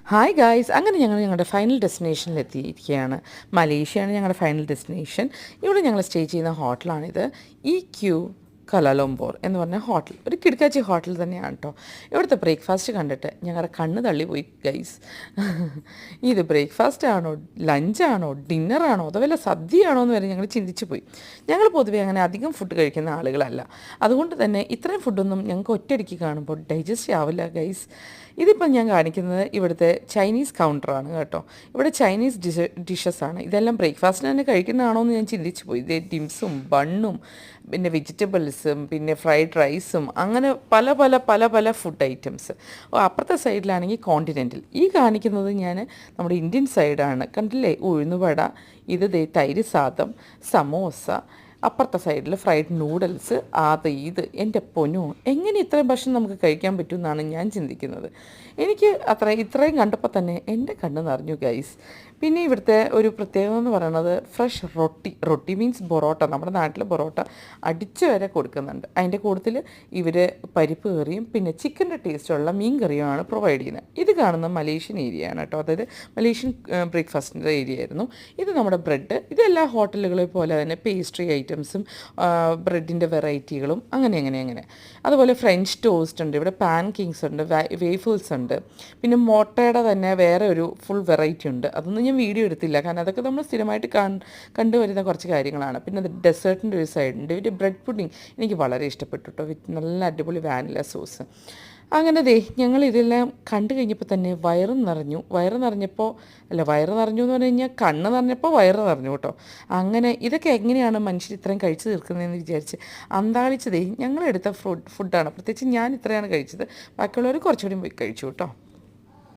Hi guys, അങ്ങനെ ഞങ്ങൾ ഞങ്ങളുടെ ഫൈനൽ ഡെസ്റ്റിനേഷനിലെത്തിയിരിക്കുകയാണ്. മലേഷ്യയാണ് ഞങ്ങളുടെ ഫൈനൽ ഡെസ്റ്റിനേഷൻ. ഇവിടെ ഞങ്ങൾ സ്റ്റേ ചെയ്യുന്ന ഹോട്ടലാണിത്. EQ കലാലോംബോർ എന്ന് പറഞ്ഞ ഹോട്ടൽ ഒരു കിടക്കാച്ചി ഹോട്ടൽ തന്നെയാണ് കേട്ടോ. ഇവിടുത്തെ ബ്രേക്ക്ഫാസ്റ്റ് കണ്ടിട്ട് ഞങ്ങളുടെ കണ്ണ് തള്ളിപ്പോയി ഗൈസ്. ഇത് ബ്രേക്ക്ഫാസ്റ്റ് ആണോ, ലഞ്ചാണോ, ഡിന്നറാണോ, അതോ വല്ല സദ്യയാണോ എന്ന് വരെ ഞങ്ങൾ ചിന്തിച്ചു പോയി. ഞങ്ങൾ പൊതുവേ അങ്ങനെ അധികം ഫുഡ് കഴിക്കുന്ന ആളുകളല്ല. അതുകൊണ്ട് തന്നെ ഇത്രയും ഫുഡൊന്നും ഞങ്ങൾക്ക് ഒറ്റയടിക്ക് കാണുമ്പോൾ ഡൈജസ്റ്റ് ആവില്ല ഗൈസ്. ഇതിപ്പം ഞാൻ കാണിക്കുന്നത് ഇവിടുത്തെ ചൈനീസ് കൗണ്ടറാണ് കേട്ടോ. ഇവിടെ ചൈനീസ് ഡിഷസാണ്. ഇതെല്ലാം ബ്രേക്ക്ഫാസ്റ്റിന് തന്നെ കഴിക്കുന്നതാണോ എന്ന് ഞാൻ ചിന്തിച്ചു പോയി. ഇതേ ഡിംസും ബണ്ണും പിന്നെ വെജിറ്റബിൾസും പിന്നെ ഫ്രൈഡ് റൈസും അങ്ങനെ പല പല പല പല ഫുഡ് ഐറ്റംസ്. അപ്പുറത്തെ സൈഡിലാണെങ്കിൽ കോണ്ടിനെൻ്റൽ. ഈ കാണിക്കുന്നത് ഞാൻ നമ്മുടെ ഇന്ത്യൻ സൈഡാണ്. കണ്ടില്ലേ, ഉഴുന്നുവട, ഇത് ദേ തൈര് സാദം, സമോസ, അപ്പുറത്തെ സൈഡിൽ ഫ്രൈഡ് നൂഡിൽസ്, അത് ഇത്. എൻ്റെ പൊന്നോ, എങ്ങനെ ഇത്രയും ഭക്ഷണം നമുക്ക് കഴിക്കാൻ പറ്റുമെന്നാണ് ഞാൻ ചിന്തിക്കുന്നത്. എനിക്ക് ഇത്രയും കണ്ടപ്പോൾ തന്നെ എൻ്റെ കണ്ണ് നിറഞ്ഞു ഗൈസ്. പിന്നെ ഇവിടുത്തെ ഒരു പ്രത്യേകത എന്ന് പറയുന്നത് ഫ്രഷ് റൊട്ടി മീൻസ് പൊറോട്ട. നമ്മുടെ നാട്ടിൽ പൊറോട്ട അടിച്ചു വരെ കൊടുക്കുന്നുണ്ട്. അതിൻ്റെ കൂട്ടത്തിൽ ഇവർ പരിപ്പ് കറിയും പിന്നെ ചിക്കൻ്റെ ടേസ്റ്റുള്ള മീൻ കറിയുമാണ് പ്രൊവൈഡ് ചെയ്യുന്നത്. ഇത് കാണുന്ന മലേഷ്യൻ ഏരിയയാണ് കേട്ടോ, അതായത് മലേഷ്യൻ ബ്രേക്ക്ഫാസ്റ്റിൻ്റെ ഏരിയ ആയിരുന്നു. ഇത് നമ്മുടെ ബ്രെഡ്, ഇതെല്ലാ ഹോട്ടലുകളെ പോലെ തന്നെ പേസ്ട്രി ഐറ്റംസും ബ്രെഡിൻ്റെ വെറൈറ്റികളും അങ്ങനെ. അതുപോലെ ഫ്രഞ്ച് ടോസ്റ്റ് ഉണ്ട്, ഇവിടെ പാൻ കേക്ക്സ് ഉണ്ട്, വേഫിൾസ് ഉണ്ട്, പിന്നെ മുട്ടയുടെ തന്നെ വേറെ ഒരു ഫുൾ വെറൈറ്റി ഉണ്ട്. അതൊന്നും ഞാൻ വീഡിയോ എടുത്തില്ല, കാരണം അതൊക്കെ നമ്മൾ സ്ഥിരമായിട്ട് കണ്ടുവരുന്ന കുറച്ച് കാര്യങ്ങളാണ്. പിന്നെ അത് ഡെസേർട്ടിൻ്റെ ഒരു സൈഡുണ്ട്. ഒരു ബ്രെഡ് പുഡിങ് എനിക്ക് വളരെ ഇഷ്ടപ്പെട്ടു കേട്ടോ, വിത്ത് നല്ല അടിപൊളി വാനില സോസ്. അങ്ങനെ ഞങ്ങൾ ഇതെല്ലാം കണ്ടു കഴിഞ്ഞപ്പോൾ തന്നെ വയറ് നിറഞ്ഞു എന്ന് പറഞ്ഞു കഴിഞ്ഞാൽ കണ്ണ് നിറഞ്ഞപ്പോൾ വയറ് നിറഞ്ഞു കേട്ടോ. അങ്ങനെ ഇതൊക്കെ എങ്ങനെയാണ് മനുഷ്യർ ഇത്രയും കഴിച്ചു തീർക്കുന്നതെന്ന് വിചാരിച്ച് അന്താളിച്ചതേ ഞങ്ങളെടുത്ത ഫുഡാണ്. പ്രത്യേകിച്ച് ഞാൻ ഇത്രയാണ് കഴിച്ചത്, ബാക്കിയുള്ളവർ കുറച്ചുകൂടി പോയി കഴിച്ചു കേട്ടോ.